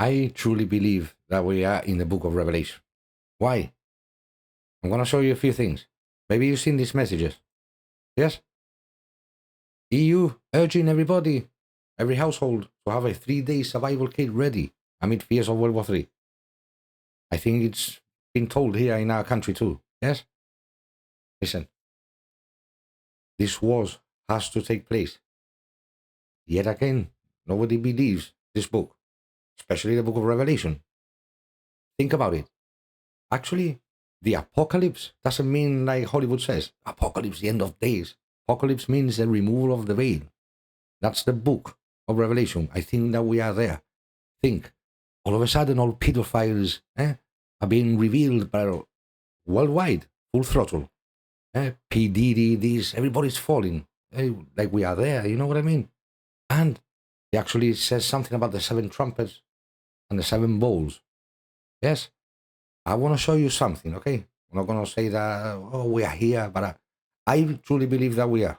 I truly believe that we are in the book of Revelation. Why? I'm going to show you a few things. Maybe you've seen these messages. Yes? EU urging everybody, every household, to have a 3-day survival kit ready amid fears of World War III. I think it's been told here in our country too. Yes? Listen. This war has to take place. Yet again, nobody believes this book, especially the book of Revelation. Think about it. Actually, the apocalypse doesn't mean like Hollywood says, apocalypse, the end of days. Apocalypse means the removal of the veil. That's the book of Revelation. I think that we are there. Think, all of a sudden, all pedophiles are being revealed by worldwide, full throttle. P.Diddy, this, everybody's falling. Like we are there, you know what I mean? And he actually says something about the 7 trumpets and the 7 bowls. Yes, I want to show you something, okay? I'm not going to say that, oh, we are here, but I truly believe that we are.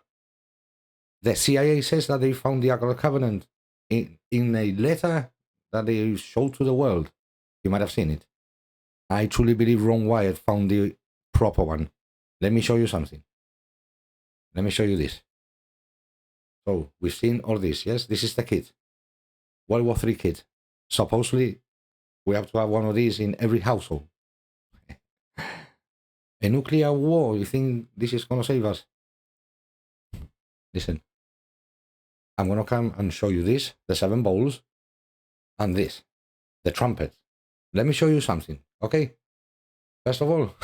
The C.I.A. says that they found the Ark of the Covenant in a letter that they showed to the world. You might have seen it. I truly believe Wyatt found the proper one. Let me show you something. Let me show you this. So, we've seen all this, yes? This is the kit. World War III kit. Supposedly, we have to have one of these in every household. A nuclear war, you think this is going to save us? Listen. I'm going to come and show you this, the 7 bowls, and this, the trumpet. Let me show you something, okay? First of all,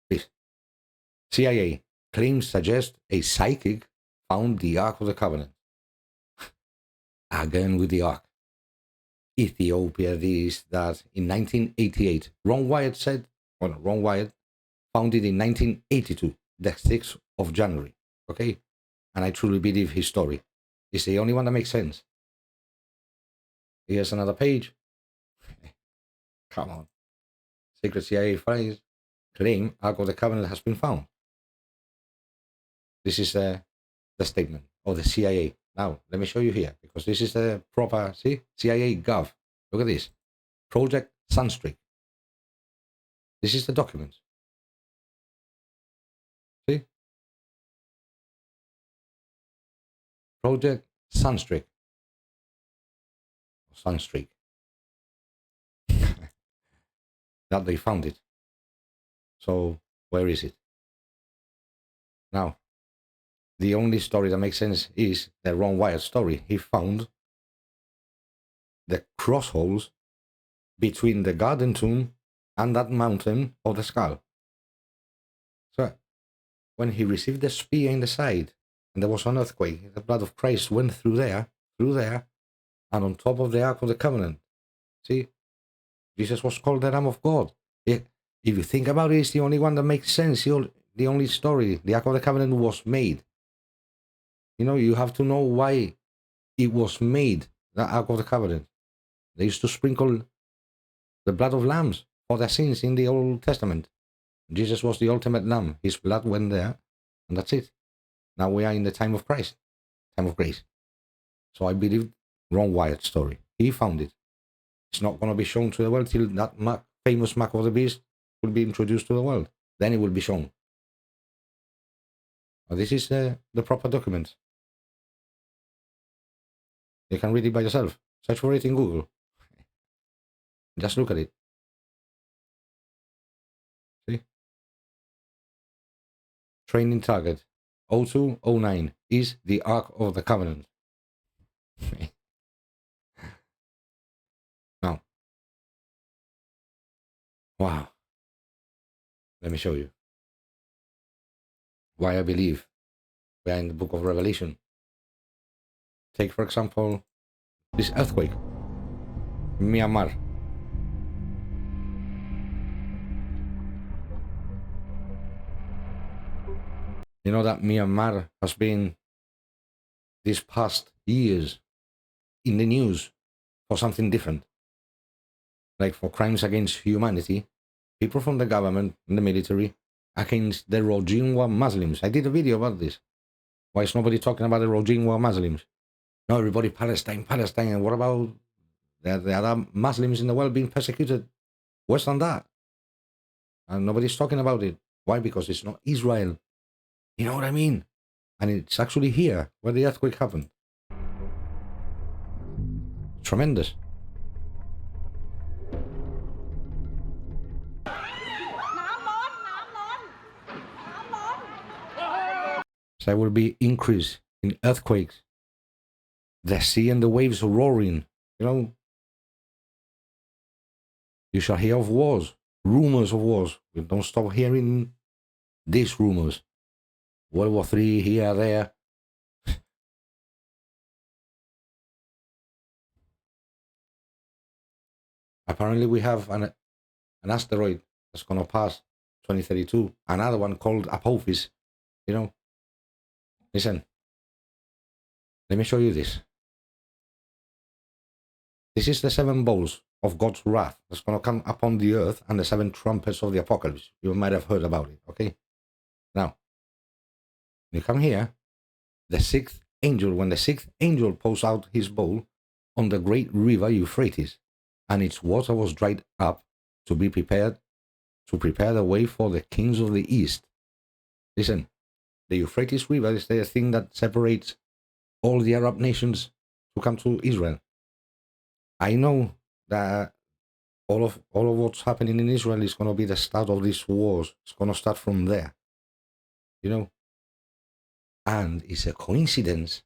this. C.I.A. claims suggest a psychic found the Ark of the Covenant. Again with the Ark. Ethiopia, this, that. In 1988, Wyatt found it in 1982, the 6th of January, okay? And I truly believe his story is the only one that makes sense. Here's another page. Come on. Secret CIA files claim Ark of the Covenant has been found. This is the statement of the CIA. Now, let me show you here, because this is the proper, see, CIA Gov. Look at this. Project Sunstreak. This is the document. See? Project Sunstreak. Sunstreak. That they found it. So, where is it? Now, the only story that makes sense is the Wyatt story. He found the cross holes between the garden tomb and that mountain of the skull. So, when he received the spear in the side, and there was an earthquake, the blood of Christ went through there, and on top of the Ark of the Covenant. See? Jesus was called the Lamb of God. If you think about it, it's the only one that makes sense. The only story, the Ark of the Covenant was made. You know, you have to know why it was made, the Ark of the Covenant. They used to sprinkle the blood of lambs for their sins in the Old Testament. Jesus was the ultimate lamb. His blood went there, and that's it. Now we are in the time of Christ, time of grace. So I believe Wyatt's story. He found it. It's not going to be shown to the world till that famous mark of the beast will be introduced to the world. Then it will be shown. Now, this is the proper document. You can read it by yourself. Search for it in Google. Just look at it. See? Training target 0209 is the Ark of the Covenant. Now, wow. Let me show you why I believe we are in the book of Revelation. Take, for example, this earthquake in Myanmar. You know that Myanmar has been, these past years, in the news for something different. Like for crimes against humanity, people from the government and the military against the Rohingya Muslims. I did a video about this. Why is nobody talking about the Rohingya Muslims? No, everybody Palestine, and what about The other Muslims in the world being persecuted worse than that. And nobody's talking about it. Why? Because it's not Israel. You know what I mean? And it's actually here where the earthquake happened. Tremendous. So there will be increase in earthquakes. The sea and the waves roaring. You know, you shall hear of wars, rumors of wars. We don't stop hearing these rumors. World War III, here, there. Apparently, we have an asteroid that's going to pass 2032. Another one called Apophis. You know, listen, let me show you this. This is the 7 bowls of God's wrath that's going to come upon the earth and the 7 trumpets of the apocalypse. You might have heard about it, okay? Now, you come here, the 6th angel, when the 6th angel pours out his bowl on the great river Euphrates, and its water was dried up to be prepared, to prepare the way for the kings of the east. Listen, the Euphrates River is the thing that separates all the Arab nations to come to Israel. I know that all of what's happening in Israel is going to be the start of these wars. It's going to start from there, you know. And it's a coincidence.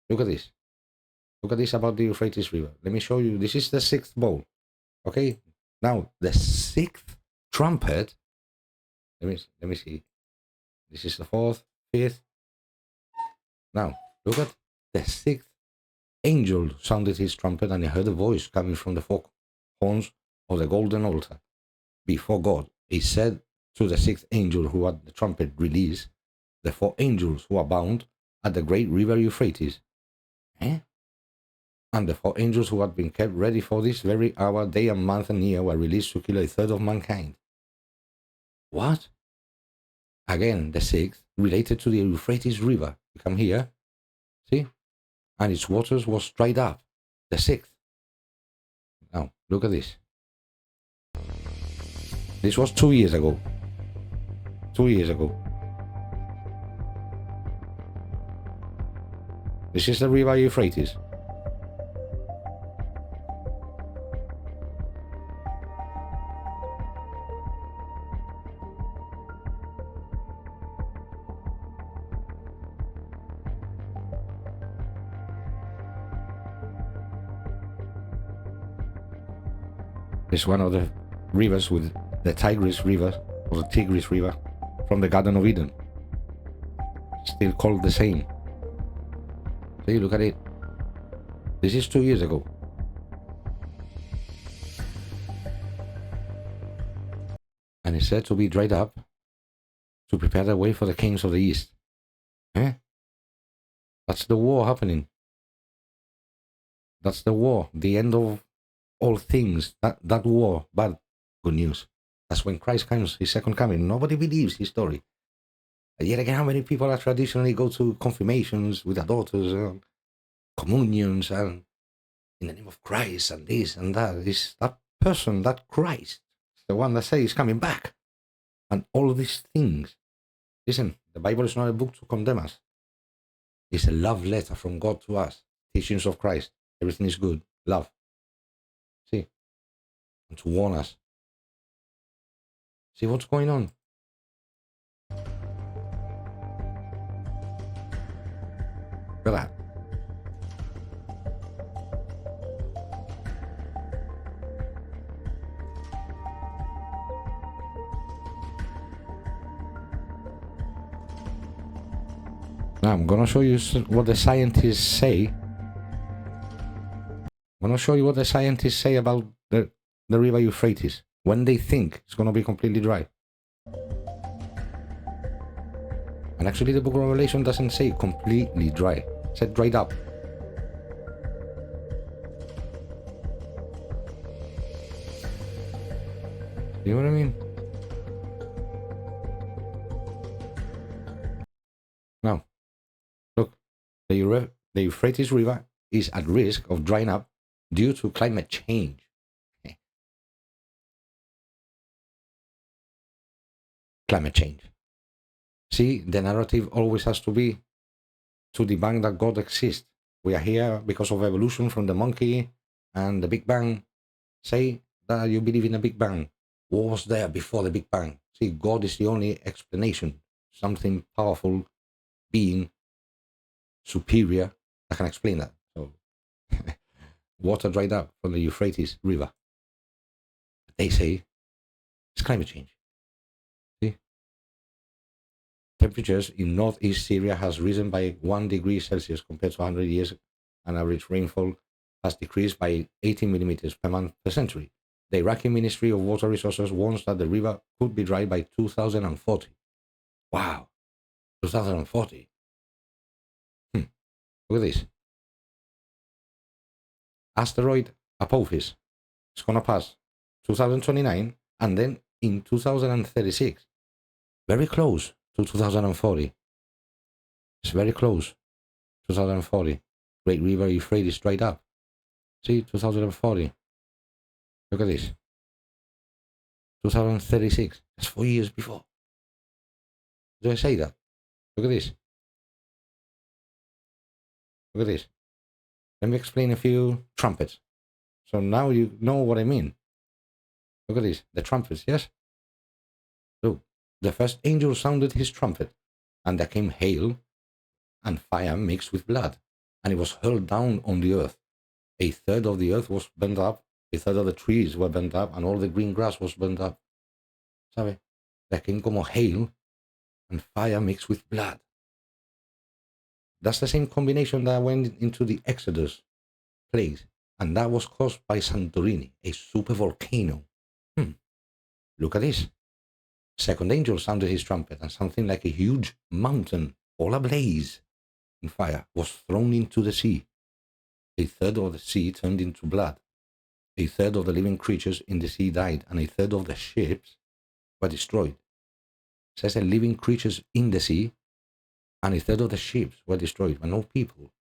Look at this. Look at this about the Euphrates River. Let me show you. This is the 6th bowl. Okay. Now the 6th trumpet. Let me see. This is the 4th, 5th. Now look at the 6th angel sounded his trumpet, and he heard a voice coming from the 4 horns of the golden altar before God. He said to the 6th angel who had the trumpet released, the 4 angels who are bound at the great river Euphrates. And the 4 angels who had been kept ready for this very hour, day and month and year, were released to kill 1/3 of mankind. What? Again, the 6th, related to the Euphrates River. You come here, see? And its waters was dried up. The 6th. Now, look at this. This was 2 years ago. 2 years ago. This is the river Euphrates. It's one of the rivers with the Tigris River, or the Tigris River, from the Garden of Eden. Still called the same. See, look at it. This is 2 years ago. And it's said to be dried up to prepare the way for the kings of the east. That's the war happening. That's the war, the end of all things. That war, but good news. That's when Christ comes, his second coming. Nobody believes his story. And yet again, how many people are traditionally go to confirmations with their daughters and communions and in the name of Christ and this and that? Is that person, that Christ, the one that says he's coming back. And all these things. Listen, the Bible is not a book to condemn us. It's a love letter from God to us. Teachings of Christ. Everything is good. Love. See? And to warn us. See what's going on? Look at that. Now I'm going to show you what the scientists say. I'm going to show you what the scientists say about the river Euphrates when they think it's going to be completely dry. And actually the book of Revelation doesn't say completely dry. It said dried up. You know what I mean? Now, look, the Euphrates River is at risk of drying up due to climate change. Climate change. See, the narrative always has to be to debunk that God exists. We are here because of evolution from the monkey and the Big Bang. Say that you believe in a Big Bang. What was there before the Big Bang? See, God is the only explanation. Something powerful, being, superior, that can explain that. So, water dried up from the Euphrates River. They say it's climate change. See? Temperatures in northeast Syria has risen by 1 degree Celsius compared to 100 years, and average rainfall has decreased by 80 millimeters per month per century. The Iraqi Ministry of Water Resources warns that the river could be dry by 2040. Wow, 2040. Look at this. Asteroid Apophis. It's going to pass 2029 and then in 2036. Very close to 2040. It's very close. 2040. Great River Euphrates dried up. See, 2040. Look at this. 2036. That's 4 years before. Do I say that? Look at this. Look at this. Let me explain a few trumpets. So now you know what I mean. Look at this. The trumpets, yes? Look. The first angel sounded his trumpet, and there came hail and fire mixed with blood, and it was hurled down on the earth. A third of the earth was burnt up, a third of the trees were burnt up, and all the green grass was burnt up. ¿Sabe? There came como hail and fire mixed with blood. That's the same combination that went into the Exodus plagues, and that was caused by Santorini, a supervolcano. Look at this. Second angel sounded his trumpet, and something like a huge mountain, all ablaze in fire, was thrown into the sea. A third of the sea turned into blood. A third of the living creatures in the sea died, and a third of the ships were destroyed. It says the living creatures in the sea, and a third of the ships were destroyed, but no people.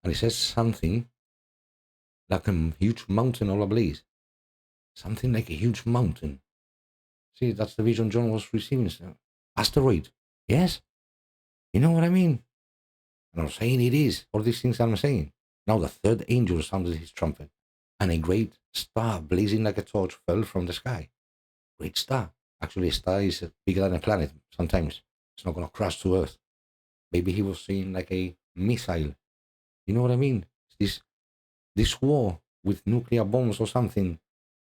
And it says something like a huge mountain all ablaze. Something like a huge mountain. See, that's the vision John was receiving. Asteroid. Yes? You know what I mean? And I'm saying it is. All these things I'm saying. Now the third angel sounded his trumpet, and a great star blazing like a torch fell from the sky. Great star. Actually, a star is bigger than a planet sometimes. It's not going to crash to Earth. Maybe he was seeing like a missile. You know what I mean? This war with nuclear bombs or something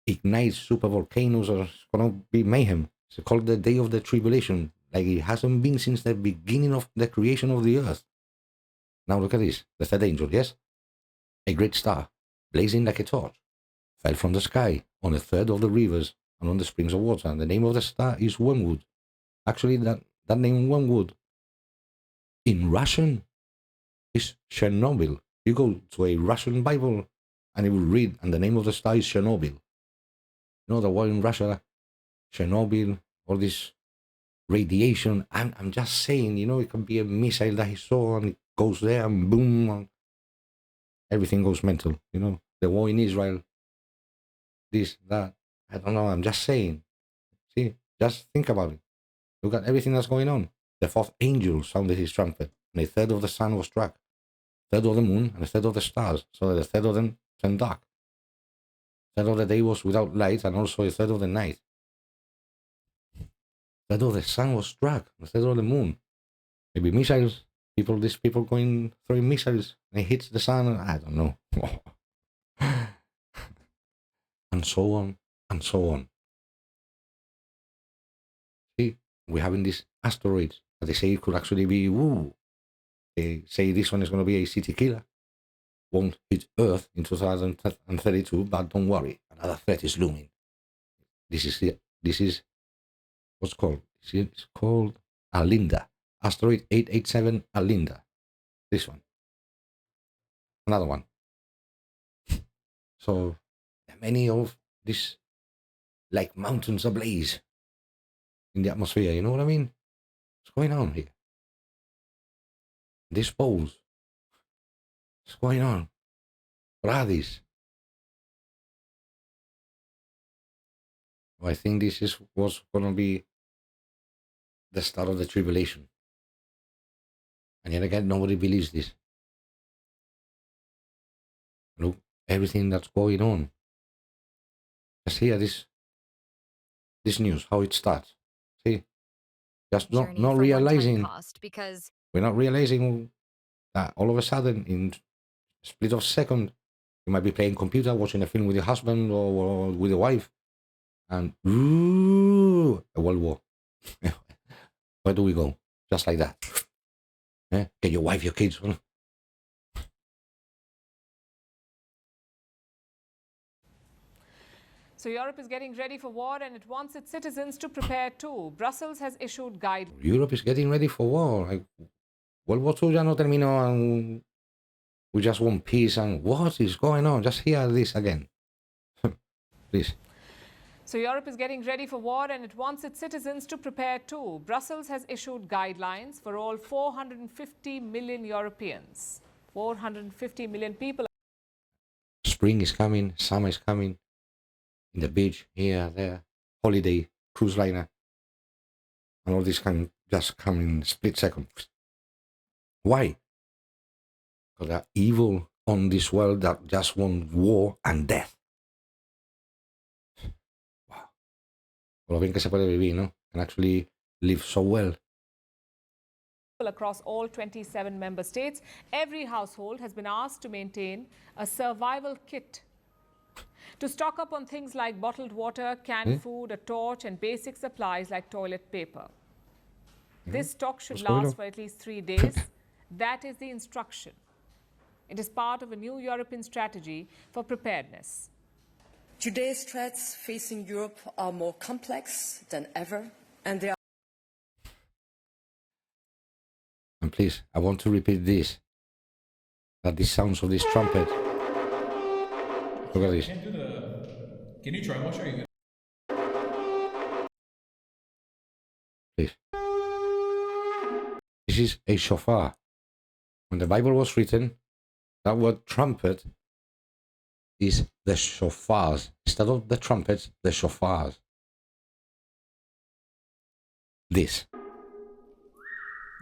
ignites super volcanoes, or it's going to be mayhem. It's called the Day of the Tribulation. Like it hasn't been since the beginning of the creation of the Earth. Now look at this. The third angel, yes? A great star, blazing like a torch, fell from the sky on a third of the rivers and on the springs of water. And the name of the star is Wormwood. Actually, that name Wormwood in Russian is Chernobyl. You go to a Russian Bible and it will read, and the name of the star is Chernobyl. You know the war in Russia, Chernobyl, all this radiation. I'm just saying, it can be a missile that he saw and it goes there and boom, and everything goes mental. The war in Israel, this, that. I don't know. I'm just saying. See, just think about it. Look at everything that's going on. The fourth angel sounded his trumpet, and a third of the sun was struck, a third of the moon, and a third of the stars, so that a third of them turned dark. A third of the day was without light, and also a third of the night. A third of the sun was struck, and a third of the moon. Maybe missiles. These people throwing missiles, and it hits the sun. I don't know. And so on, and so on. See, we're having these asteroids that they say it could actually be, they say this one is going to be a city killer. Won't hit Earth in 2032, but don't worry, another threat is looming. This is what's called. It's called Alinda. Asteroid 887 Alinda. This one. Another one. So many of these like mountains ablaze in the atmosphere. You know what I mean? What's going on here? These poles. What's going on? Radis. I think this was gonna be the start of the tribulation. And yet again, nobody believes this. Look, everything that's going on. Just hear this news, how it starts. See? Just not realizing we're not realizing that all of a sudden in a split of a second you might be playing computer, watching a film with your husband or with your wife, and ooh, a world war. Where do we go? Just like that. Get your wife, your kids. So Europe is getting ready for war and it wants its citizens to prepare too. Brussels has issued guidelines. Europe is getting ready for war. Like, World War II ya no terminó and we just want peace. And what is going on? Just hear this again. Please. So Europe is getting ready for war and it wants its citizens to prepare too. Brussels has issued guidelines for all 450 million Europeans. 450 million people. Spring is coming, summer is coming. In the beach, here, there, holiday, cruise liner. And all this can just come in a split second. Why? Because they're evil on this world that just want war and death. Wow. Lo bien que se puede vivir, ¿no? Can actually live so well. Across all 27 member states, every household has been asked to maintain a survival kit to stock up on things like bottled water, canned food, a torch, and basic supplies like toilet paper. This stock should last for at least 3 days. That is the instruction. It is part of a new European strategy for preparedness. Today's threats facing Europe are more complex than ever, and they are. And please, I want to repeat this. That the sounds of this trumpet. Look at this. Can you try? I'm not sure you can. Please. This is a shofar. When the Bible was written, that word trumpet is the shofars. Instead of the trumpets, the shofars. This.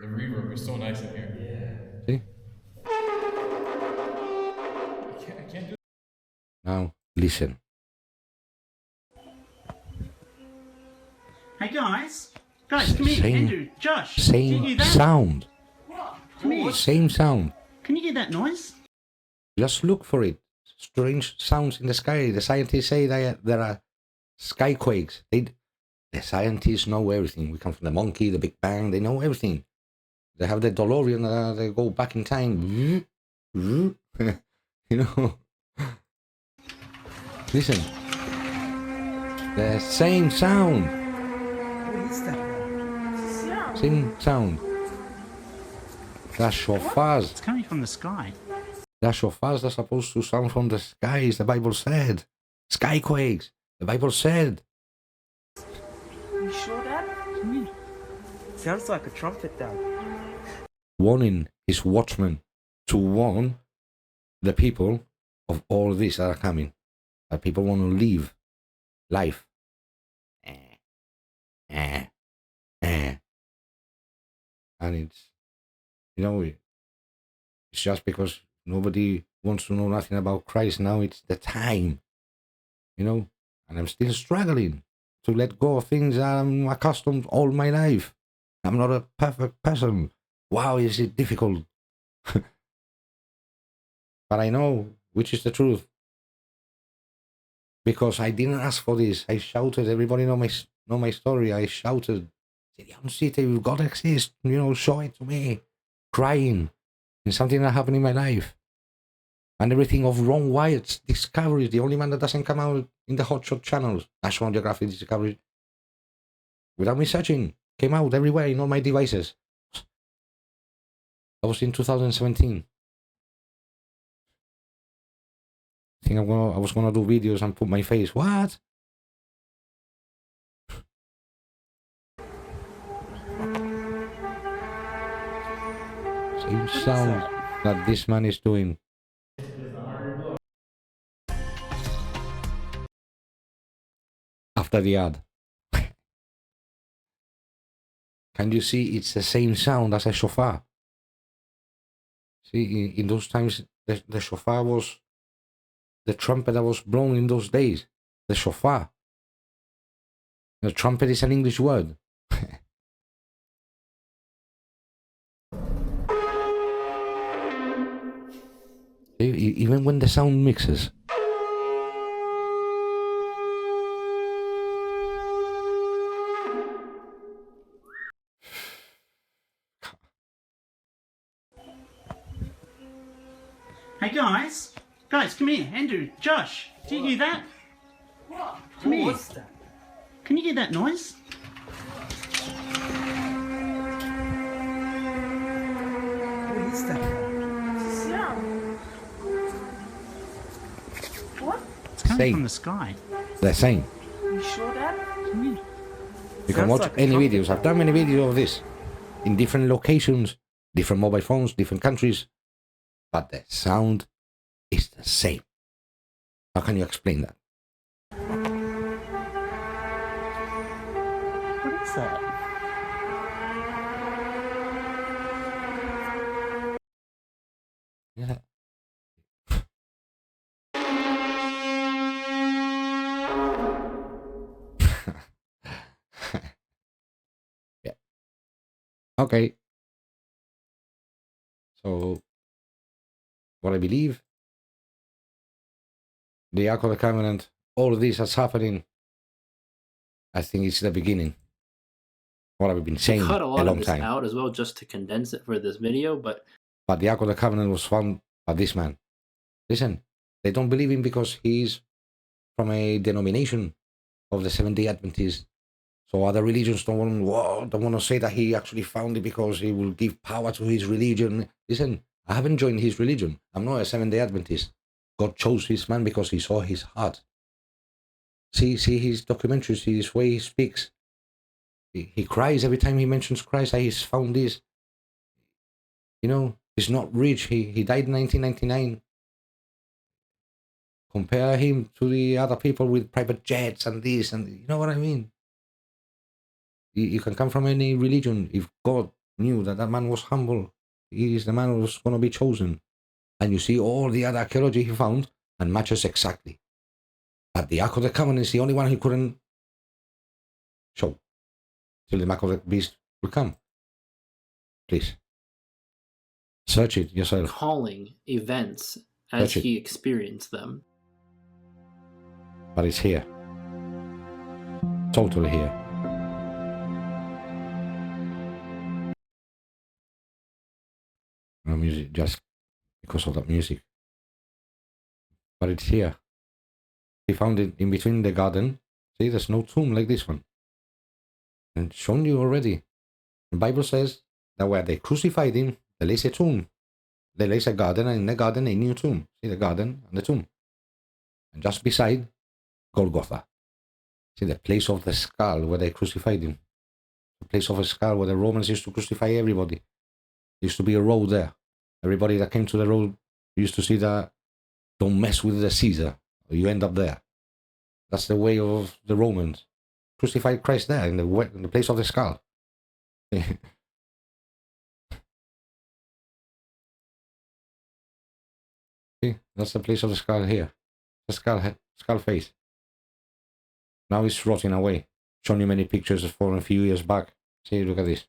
The reverb is so nice in here. Yeah. See? I can't do. Now, listen. Hey guys, come here, Andrew, Josh. Same can you hear that? sound. Come here. Same sound. Can you hear that noise? Just look for it. Strange sounds in the sky. The scientists say that there are skyquakes. The scientists know everything. We come from the monkey, the Big Bang. They know everything. They have the DeLorean. They go back in time. You know. Listen. The same sound. What is that? Same sound. That's shofars. It's coming from the sky. That's shofars. They're supposed to sound from the skies. The Bible said. Skyquakes. The Bible said. You sure, Dad? Yeah. Sounds like a trumpet, Dad. Warning his watchmen to warn the people of all this that are coming. That people want to live life. And it's, you know, it's just because nobody wants to know nothing about Christ now. It's the time, you know, and I'm still struggling to let go of things I'm accustomed all my life. I'm not a perfect person. Wow, is it difficult? But I know which is the truth. Because I didn't ask for this. I shouted. Everybody know my story. I shouted, "City, God exists. You know, show it to me." Crying in something that happened in my life. And everything of Ron Wyatt's discoveries. The only man that doesn't come out in the hotshot channels. National Geographic Discovery. Without me searching. Came out everywhere in all my devices. That was in 2017. I think I was gonna do videos and put my face. What? Same sound that this man is doing. after the ad. Can you see it's the same sound as a shofar? See, in those times, the shofar was the trumpet that was blown in those days. The shofar. The trumpet is an English word. Even when the sound mixes. Hey guys, come here. Andrew, Josh, do you hear that? What? Come here. What's that? Can you hear that noise? What is that? Yeah. What? It's coming Say. from the sky. The same. You sure, Dad? Come here. You can Sounds watch like a any trumpet videos. I've done many videos of this in different locations, different mobile phones, different countries, but the sound is the same. How can you explain that? What is that? Yeah. Yeah. Okay. So, what I believe, the Ark of the Covenant, all of this that's happening, I think it's the beginning. What I've been saying Cut a a lot of long this time. out as well just to condense it for this video, but But the Ark of the Covenant was found by this man. Listen, they don't believe him because he's from a denomination of the Seventh-day Adventists. So other religions don't want to say that he actually found it because he will give power to his religion. Listen, I haven't joined his religion. I'm not a Seventh-day Adventist. God chose this man because he saw his heart. See his documentaries, see his way he speaks. He cries every time he mentions Christ. He's found this. You know, he's not rich. He died in 1999. Compare him to the other people with private jets and this, and you know what I mean? You can come from any religion. If God knew that that man was humble, he is the man who was going to be chosen. And you see all the other archaeology he found and matches exactly. But the Ark of the Covenant is the only one he couldn't show till the mark of the beast will come. Please. Search it yourself. calling events as Search it. he experienced them. But it's here. Totally here. No music, just because of that music. But it's here. He found it in between the garden. See, there's no tomb like this one. And shown you already. The Bible says that where they crucified him, there lays a tomb. There lays a garden, and in the garden a new tomb. See the garden and the tomb. And just beside, Golgotha. See the place of the skull where they crucified him. The place of a skull where the Romans used to crucify everybody. There used to be a road there. Everybody that came to the road used to see that, don't mess with the Caesar, or you end up there. That's the way of the Romans. Crucified Christ there, in the place of the skull. See, that's the place of the skull here. The skull face. Now it's rotting away. Shown you many pictures from a few years back. See, look at this.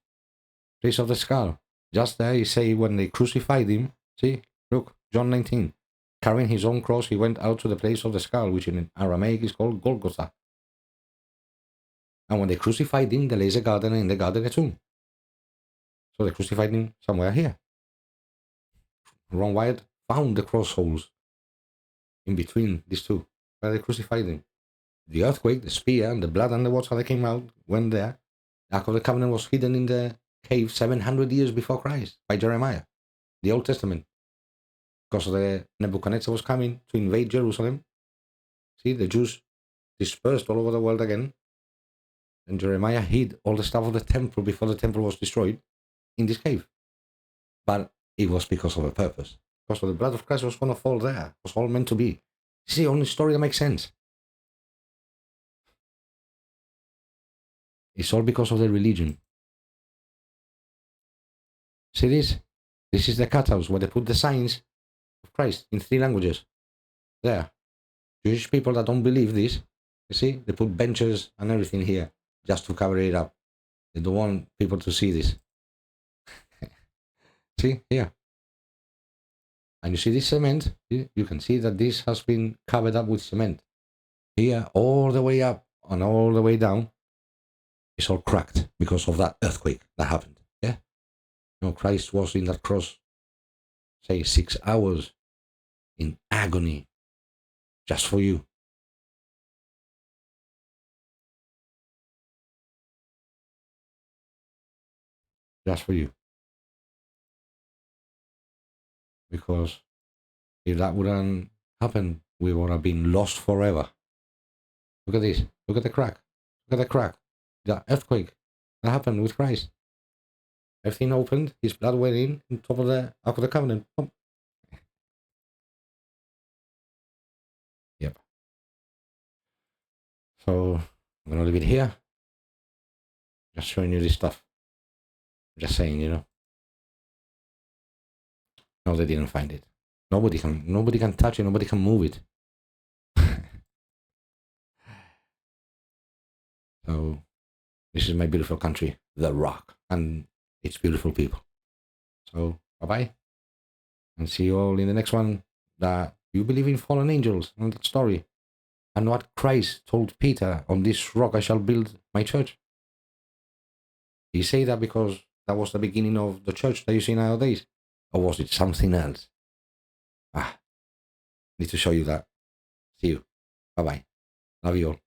Place of the skull. Just there, you say when they crucified him. See, look, John 19. Carrying his own cross, he went out to the place of the skull, which in Aramaic is called Golgotha. And when they crucified him, there lays a garden, and in the garden a tomb. So they crucified him somewhere here. Ron Wyatt found the cross holes in between these two, where they crucified him. The earthquake, the spear, and the blood and the water that came out went there. The Ark of the Covenant was hidden in the cave 700 years before Christ by Jeremiah, the Old Testament. Because the Nebuchadnezzar was coming to invade Jerusalem. See, the Jews dispersed all over the world again. And Jeremiah hid all the stuff of the temple before the temple was destroyed in this cave. But it was because of a purpose. Because of the blood of Christ was going to fall there. It was all meant to be. It's the only story that makes sense. It's all because of the religion. See this? This is the cutouts where they put the signs of Christ in 3 languages. There. Jewish people that don't believe this, you see, they put benches and everything here just to cover it up. They don't want people to see this. See, here. And you see this cement? You can see that this has been covered up with cement. Here, all the way up and all the way down, it's all cracked because of that earthquake that happened. Yeah? You know, Christ was in that cross, say, 6 hours in agony just for you. Just for you. Because if that wouldn't happen, we would have been lost forever. Look at this. Look at the crack. Look at the crack. The earthquake that happened with Christ. Everything opened. His blood went in on top of the Ark of the Covenant. Boom. Yep. So I'm going to leave it here. Just showing you this stuff. Just saying, you know. No, they didn't find it. Nobody can touch it. Nobody can move it. So this is my beautiful country, The Rock, and its beautiful people. So bye-bye. And see you all in the next one. That you believe in fallen angels and that story. And what Christ told Peter, on this rock I shall build my church. Did he say that because that was the beginning of the church that you see nowadays? Or was it something else? Need to show you that. See you. Bye-bye. Love you all.